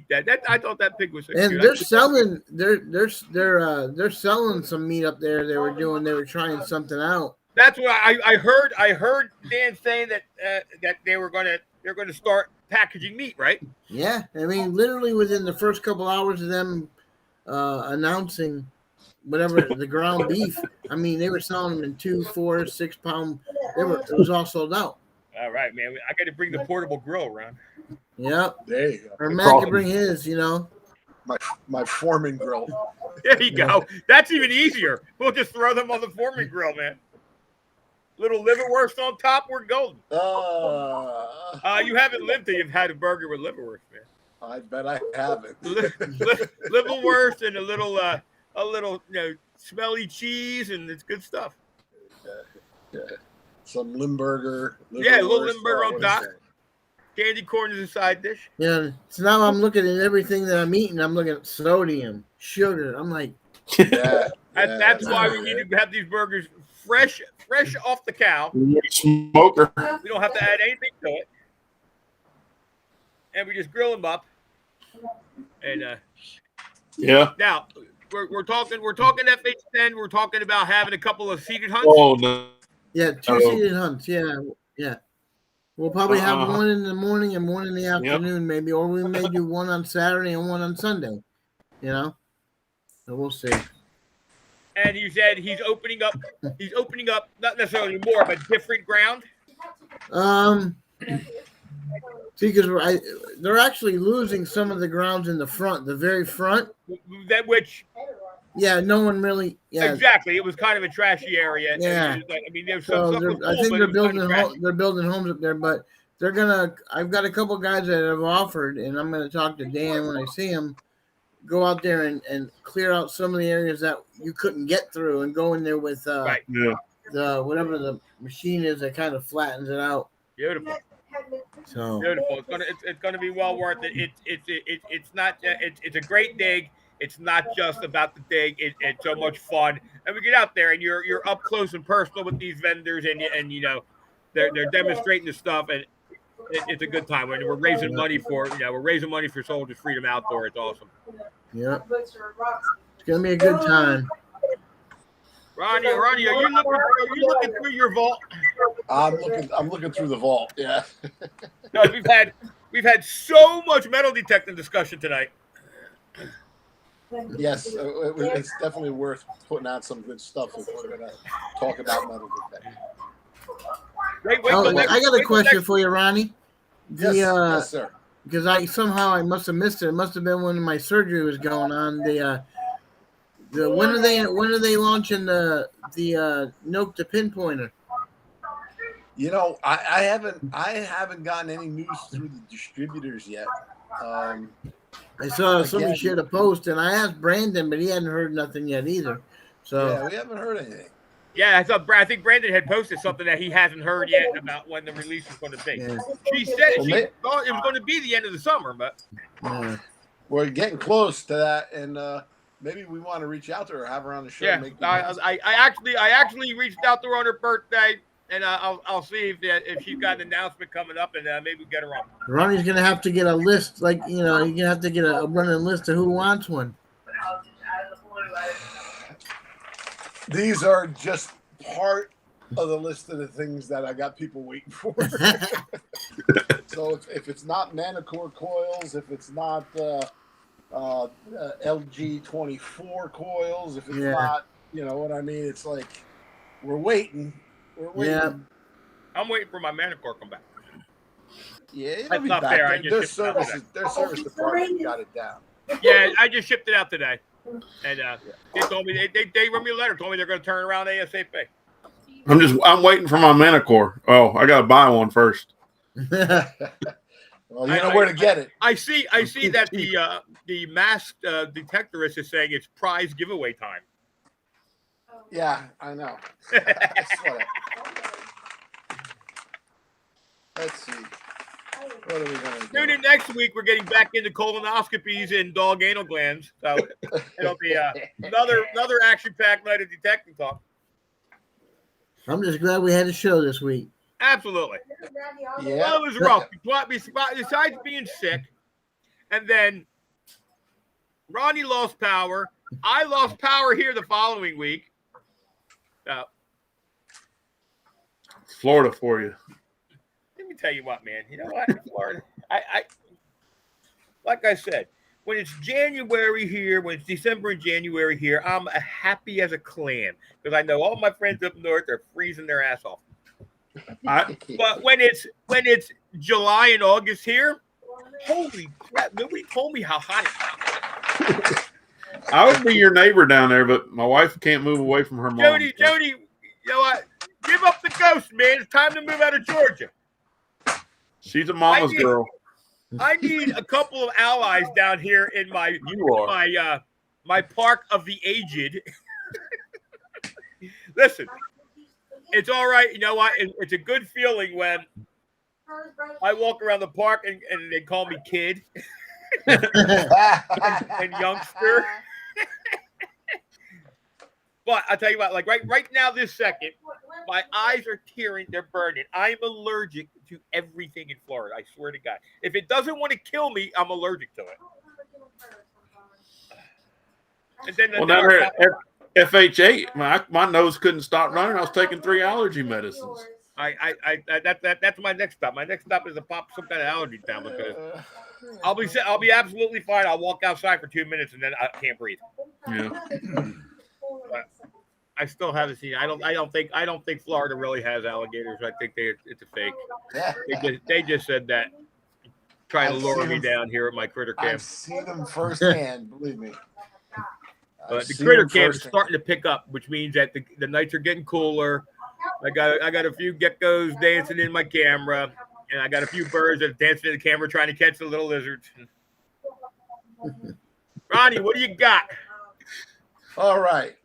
that. I thought that pig was. And they're selling. They're selling some meat up there. They were trying something out. That's what I heard. I heard Dan saying that they're going to start packaging meat, right? Yeah, I mean, literally within the first couple hours of them announcing whatever the ground beef. I mean, they were selling them in 2, 4, 6 pound. It was all sold out. All right, man. I got to bring the portable grill around. Yep. There you go. Or Matt could bring his, My Foreman grill. There you go. That's even easier. We'll just throw them on the Foreman grill, man. Little liverwurst on top, we're golden. You haven't lived till you've had a burger with liverwurst, man. I bet I haven't. Liverwurst and a little smelly cheese, and it's good stuff. Yeah. Some Limburger. Yeah, a little Limburger on top. Candy corn is a side dish. Yeah. So now I'm looking at everything that I'm eating. I'm looking at sodium, sugar. I'm like, That's why we need to have these burgers fresh off the cow. Smoker. We don't have to add anything to it, and we just grill them up. And Yeah. now we're talking FH10. We're talking about having a couple of seated hunts. Oh no. yeah, 2 seated hunts. Yeah. We'll probably have one in the morning and one in the afternoon, maybe, or we may do one on Saturday and one on Sunday. So we'll see. And he said he's opening up not necessarily more, but different ground. See, because they're actually losing some of the grounds in the front, the very front. Yeah, no one really. Yeah, exactly. It was kind of a trashy area. Yeah. There's So some I think they're building homes up there, but they're gonna. I've got a couple guys that have offered, and I'm gonna talk to Dan when I see him. Go out there and clear out some of the areas that you couldn't get through, and go in there with the whatever the machine is that kind of flattens it out. Beautiful. So beautiful. It's gonna be well worth it. It's a great dig. It's not just about the dig. It's so much fun, and we get out there and you're up close and personal with these vendors, and they're demonstrating the stuff, and it's a good time. When we're raising money for Soldiers Freedom Outdoor. It's awesome. Yeah, it's gonna be a good time. Ronnie, are you looking through your vault? I'm looking through the vault. Yeah. No, we've had so much metal detecting discussion tonight. Yes, it's definitely worth putting out some good stuff if we're going to talk about metal detecting. I got a question for you, Ronnie. Yes, sir. Because I must have missed it. It must have been when my surgery was going on. When are they launching the Noke to pinpointer? I haven't gotten any news through the distributors yet. I saw somebody shared a post, and I asked Brandon, but he hadn't heard nothing yet either. So yeah, we haven't heard anything. Yeah, I think Brandon had posted something that he hasn't heard yet about when the release is going to be. Yeah. She said it was going to be the end of the summer, but we're getting close to that, and maybe we want to reach out to her, have her on the show. Yeah, I actually reached out to her on her birthday, and I'll see if she's got an announcement coming up, and maybe we'll get her on. Ronnie's gonna have to get a list, you're gonna have to get a running list of who wants one. These are just part of the list of the things that I got people waiting for. So if it's not Manticore coils, if it's not LG24 coils, if it's not, you know what I mean? It's like we're waiting. Yeah. I'm waiting for my Manticore to come back. Yeah, that's not fair. Their service department got it down. Yeah, I just shipped it out today. And they told me they wrote me a letter, told me they're going to turn around ASAP. I'm waiting for my Manticore. Oh, I got to buy one first. Well, you know where to get it. I see that the masked detectorist is saying it's prize giveaway time. Yeah, I know. Let's see. What are we going to do? Tune in next week. We're getting back into colonoscopies and dog anal glands. So it'll be another action-packed night of detecting talk. I'm just glad we had a show this week. Absolutely. Yeah. Well, it was rough. Besides being sick, and then Ronnie lost power. I lost power here the following week. Florida for you. Let me tell you what, man. You know what, Florida? I like I said, when it's January here, when it's December and January here, I'm happy as a clam because I know all my friends up north are freezing their ass off. But when it's July and August here, holy crap! Nobody told me how hot it is. I would be your neighbor down there, but my wife can't move away from her mom. Jody, you know what? Give up the ghost, man. It's time to move out of Georgia. She's a mama's girl. I need a couple of allies down here in my my park of the aged. Listen, it's all right. You know what? It's a good feeling when I walk around the park and they call me kid and youngster. But I'll tell you what, like right now, this second, my eyes are tearing, they're burning. I'm allergic to everything in Florida. I swear to God. If it doesn't want to kill me, I'm allergic to it. And then Well, down there at FH8, my nose couldn't stop running. I was taking 3 allergy medicines. That's my next stop. My next stop is to pop some kind of allergy down because I'll be absolutely fine. I'll walk outside for 2 minutes and then I can't breathe. Yeah. But I still haven't seen. I don't think Florida really has alligators. I think it's a fake. They just said that, trying to lure me down here at my critter camp. I've seen them firsthand, believe me. But the critter camp is starting to pick up, which means that the nights are getting cooler. I got a few geckos dancing in my camera, and I got a few birds that are dancing in the camera trying to catch the little lizards. Ronnie, what do you got? All right.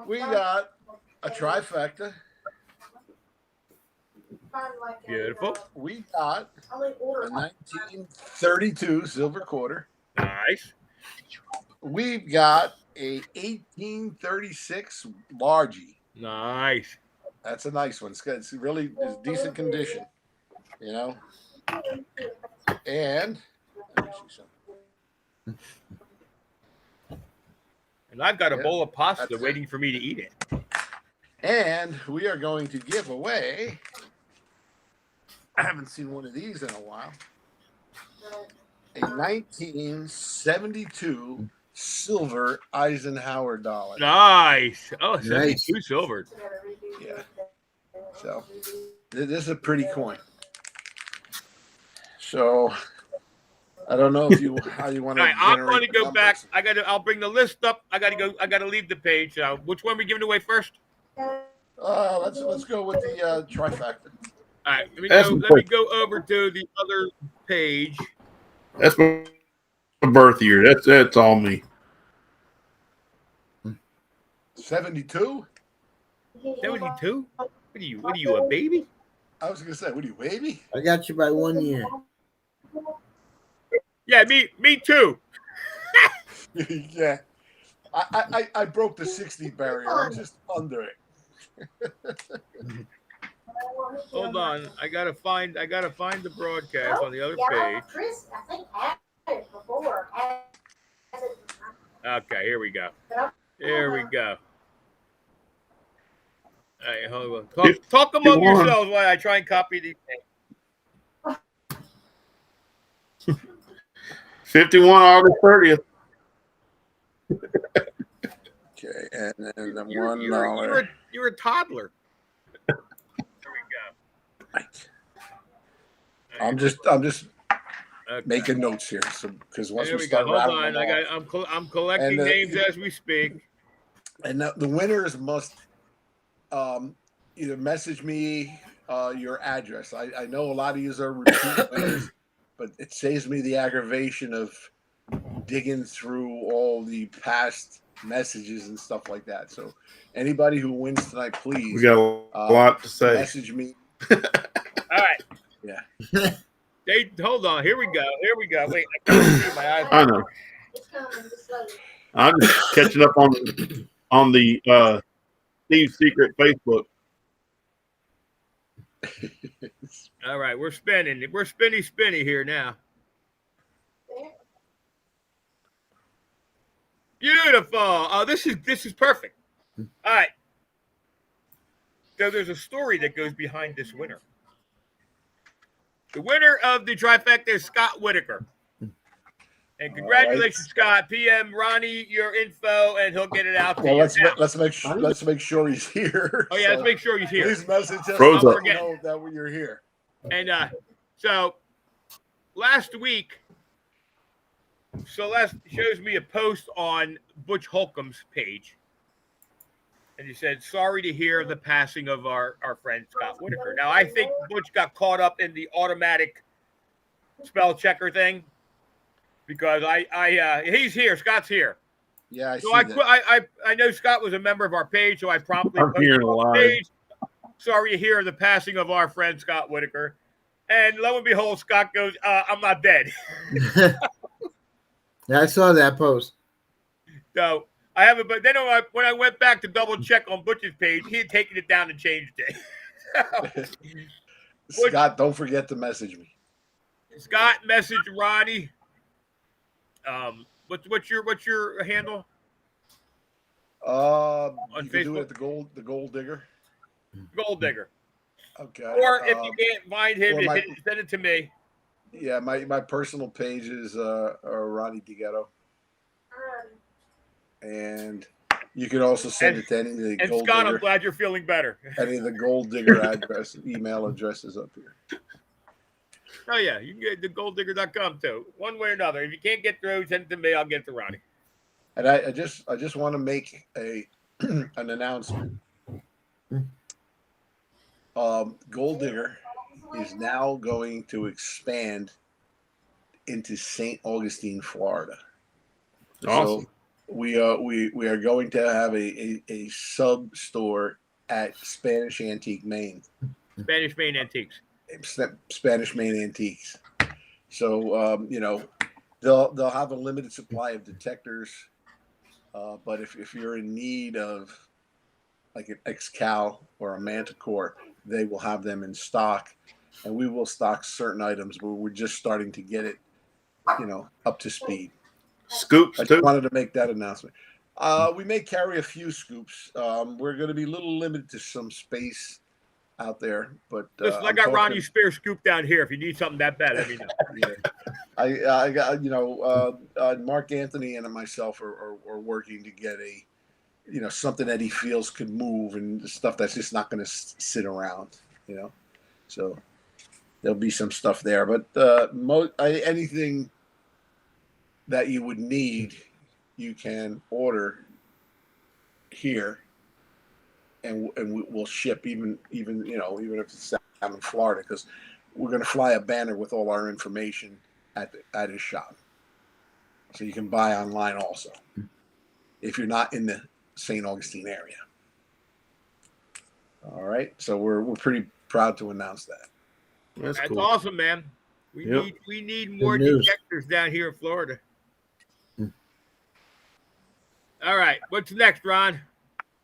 We got a trifecta. Beautiful. We got a 1932 silver quarter. Nice. We've got a 1836 largie. Nice. That's a nice one. It's really decent condition, you know. And let me see something. And I've got a bowl of pasta waiting for me to eat it. And we are going to give away. I haven't seen one of these in a while. A 1972 silver Eisenhower dollar. Nice. Oh, 72 silver. Yeah. So this is a pretty coin. So I don't know how you want to. All right, I'm going to go back. I'll bring the list up. I got to leave the page. Which one are we giving away first? Let's go with the trifecta. All right, let me go over to the other page. That's my birth year. That's all me. 72? 72? What are you, a baby? I was gonna say, what are you, baby? I got you by 1 year. Yeah, me too. Yeah. I broke the 60 barrier. I'm just under it. Hold on. I gotta find the broadcast on the other page. Chris, I think, had it before. Okay, here we go. Here we go. All right, hold on. Talk among yourselves while I try and copy these things. 51 August 30th. Okay, and then the $1. You're a toddler. There we go. Right. I'm just Okay. making notes here, so because once Here we we go. start Hold rattling on. them off, I'm collecting And, names as we speak. and the winners must either message me your address. I know a lot of you are repeat winners, but it saves me the aggravation of digging through all the past messages and stuff like that. So anybody who wins tonight, please, We got a lot to say. message me. All right. Yeah. Hold on. Here we go. Wait, I can't see my eyes. I know. I'm just catching up on the Steve's Secret Facebook. All right, we're spinning. We're spinny here now. Beautiful. This is perfect. All right. So there's a story that goes behind this winner. The winner of the trifecta is Scott Whitaker. And congratulations, Scott. PM Ronnie your info, and he'll get it out to Well, you. let's make sure he's here. Oh yeah, let's make sure he's here. Please message us. Froze Let up. us know that you're here. And so last week, Celeste shows me a post on Butch Holcomb's page. And he said, sorry to hear the passing of our friend Scott Whitaker. Now, I think Butch got caught up in the automatic spell checker thing because he's here. Scott's here. Yeah, So I know Scott was a member of our page, so I promptly I'm posted hearing on the live. page. Sorry to hear the passing of our friend Scott Whitaker. And lo and behold, Scott goes, I'm not dead. Yeah, I saw that post. So I haven't, but then when I went back to double check on Butch's page, he had taken it down and changed it. Scott, don't forget to message me. Scott messaged Ronnie. What's your handle? On On you can do Facebook? it at the gold digger. Gold Digger. Okay. Or if you can't find him, or my- send it to me. Yeah, my personal page is Ronnie DeGhetto, and you can also send it to any of the And gold Scott, I'm digger, glad you're feeling better. any of the gold digger email addresses up here. Oh yeah, you can get to golddigger.com too. One way or another. If you can't get through, send it to me. I'll get it to Ronnie. And I just want to make an announcement. Gold Digger is now going to expand into St. Augustine, Florida. Awesome. So we are going to have a sub store at Spanish Antique Maine. Spanish Main Antiques. Spanish Main Antiques. So they'll have a limited supply of detectors, but if you're in need of like an Excal or a Manticore, they will have them in stock, and we will stock certain items, but we're just starting to get it, up to speed. Scoops I too. just wanted to make that announcement. We may carry a few scoops. We're going to be a little limited to some space out there, but Listen, I got Ronnie's spare scoop down here. If you need something that bad, let me know. Yeah. I got Mark Anthony and myself are working to get something that he feels could move and stuff that's just not going to sit around, So there'll be some stuff there, but anything that you would need, you can order here, and we'll ship even if it's down in Florida, because we're going to fly a banner with all our information at his shop, so you can buy online also if you're not in the St. Augustine area. All right, so we're pretty proud to announce that. That's That's cool. awesome, man. Yep. We need more Good news. detectors down here in Florida. All right, what's next, Ron?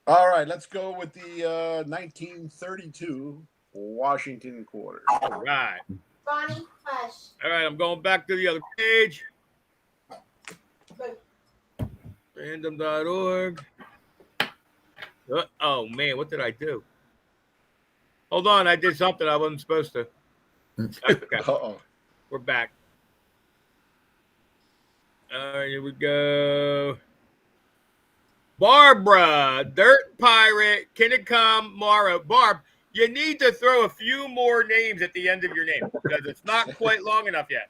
All right, let's go with the 1932 Washington quarters. All right. Bonnie, hush. All right, I'm going back to the other page. Random.org. Oh, man, what did I do? Hold on, I did something I wasn't supposed to. Okay, Uh-oh. we're back. All right, here we go. Barbara, Dirt Pirate, Kinnecom, Morrow. Barb, you need to throw a few more names at the end of your name because it's not quite long enough yet.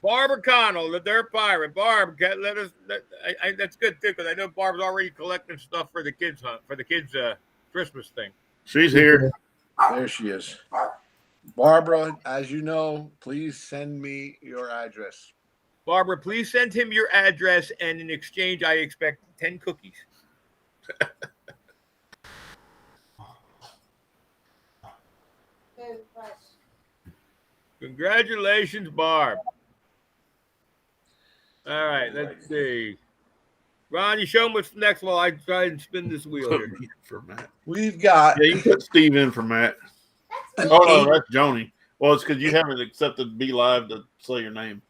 Barbara Connell, the Dirt Pirate. Barb, that's good too, because I know Barb's already collecting stuff for the kids' hunt, for the kids' Christmas thing. She's here. There she is. Barbara, as you know, please send me your address. Barbara, please send him your address, and in exchange, I expect 10 cookies. Good, hush. Congratulations, Barb. All right, let's see. Ron, you show him what's next while I try and spin this wheel Put here. me in for Matt. We've got Yeah, you can put Steve in for Matt. That's Oh no, that's Joni. Well, it's because you haven't accepted Be Live to say your name.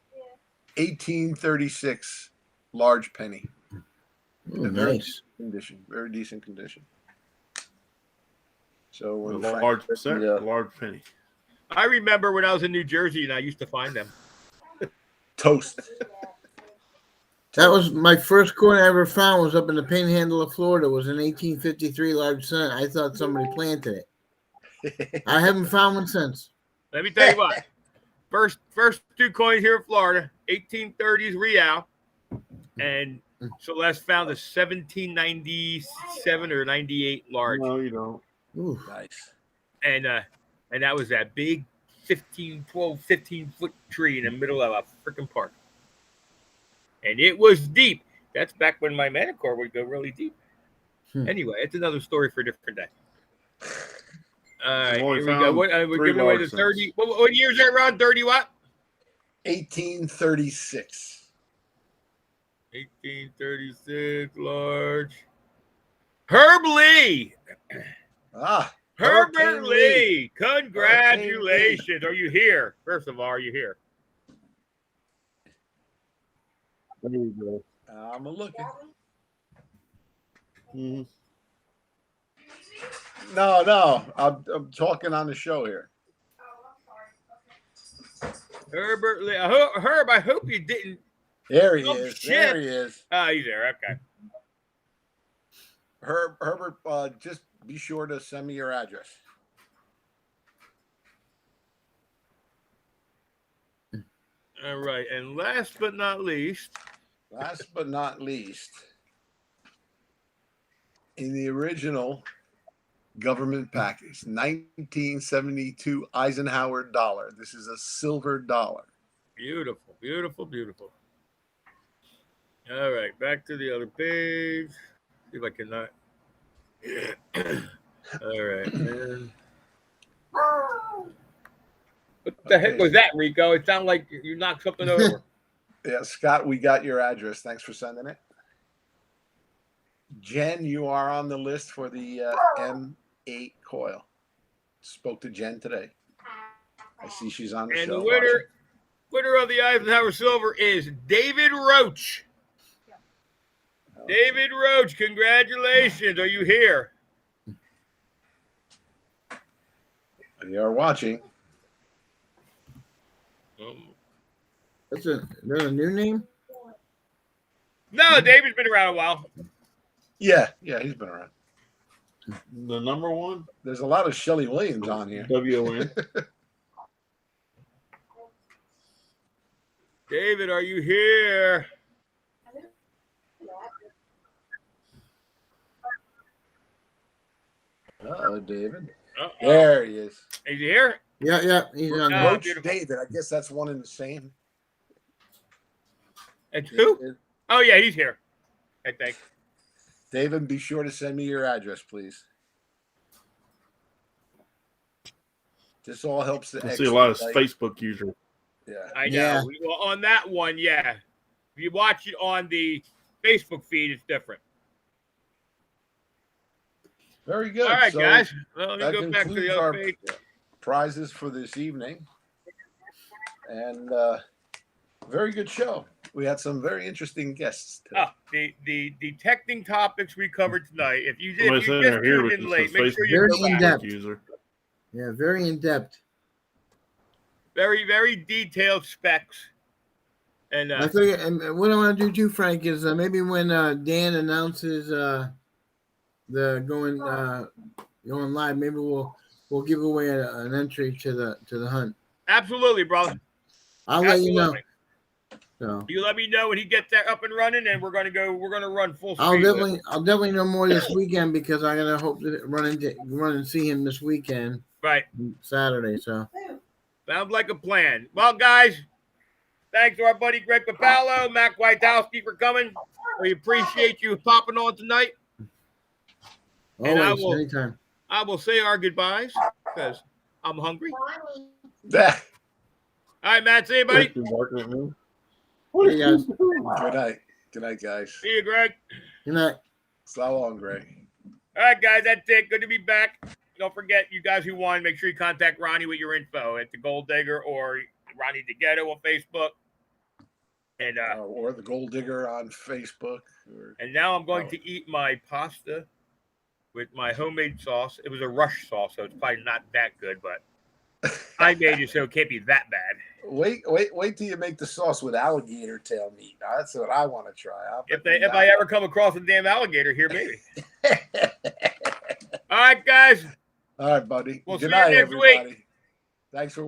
1836 large penny. Oh, In very nice. condition, very decent condition. So A when large Frank- a large penny. I remember when I was in New Jersey and I used to find them. Toast. That was my first coin I ever found. Was up in the Panhandle of Florida. It was an 1853 large cent. I thought somebody planted it. I haven't found one since. Let me tell you what. First two coins here in Florida, 1830s real, and Celeste found a 1797 or 98 large, No, you don't. Ooh. Nice. and that was that big 15 foot tree in the middle of a freaking park, and it was deep. That's back when my Manticore would go really deep. Anyway, it's another story for a different day. All right, I've only here we go. found We're 3 giving away the large 30. What year is that, Ron? 30 what? 1836. 1836 large. Herb Lee. Ah, Herbert Hurricane Lee. Congratulations. Are you here? First of all, are you here? There you go. I'm a looking. Mhm. No, I'm talking on the show here. Herbert Lee. Herb, I hope you didn't. There he Oh, is. shit. There he is. Oh, he's there. Okay. Herbert, just be sure to send me your address. All right. And last but not least, Last but not least, in the original government package, 1972 Eisenhower dollar. This is a silver dollar. beautiful, beautiful, beautiful. All right. Back to the other page. See if I can not. All right. Man. What the heck was that, Rico? It sounded like you knocked something over. Yeah, Scott, we got your address. Thanks for sending it. Jen, you are on the list for the M8 coil. Spoke to Jen today. I see she's on the And show. the winner of the Eisenhower Silver is David Roach. watching. David Roach, congratulations. Are you here? You are watching. That's a new name. No, David's been around a while. Yeah, he's been around. The number one There's a lot of Shelley Williams on here. WON. David, are you here? Oh, David. Uh-oh. There he is. Is he here? Yeah, he's on. Oh, there. Roach beautiful. David. I guess that's one and the same. And who? Oh, yeah, he's here. I think. David, be sure to send me your address, please. This all helps the I see a lot of expedite- Facebook users. Yeah. I know. Yeah. Well, on that one, yeah. If you watch it on the Facebook feed, it's different. Very good. All right, So guys. Well, let me that go back to concludes the our other page. prizes for this evening. And very good show. We had some very interesting guests today. The detecting topics we covered tonight. If you Somebody just said they're here tuned with in us, late, a make sure you Very go back. in-depth. user. Yeah, very in depth. Very, very detailed specs. And I think, and what I want to do too, Frank, is maybe when Dan announces the going live, maybe we'll give away an entry to the hunt. absolutely, brother. I'll let you know. Absolutely. So You let me know when he gets that up and running, and we're gonna run full speed. I'll with it. definitely know more this weekend because I'm gonna hope to run and see him this weekend, Right. Saturday. So Sounds like a plan. Well, guys, thanks to our buddy Greg Papalo, Mac Whiteowski for coming. We appreciate you popping on tonight. And I always, will- anytime. I will say our goodbyes because I'm hungry. Bonnie. Yeah. All right, Matt. See you, buddy. You're barking at me. Hey guys, Good night. Good night, guys. See you, Greg. good night. So long, Greg. All right, guys, that's it. Good to be back. Don't forget, you guys who won, make sure you contact Ronnie with your info at the Gold Digger or Ronnie DeGhetto on Facebook. And Or the Gold Digger on Facebook. and now I'm going to eat my pasta with my homemade sauce. It was a rush sauce, so it's probably not that good, but I made it, so it can't be that bad. Wait till you make the sauce with alligator tail meat. That's what I want to try. If I ever come across a damn alligator here, maybe. All right, guys. All right, buddy. We'll Good see you night, next week. everybody. Thanks for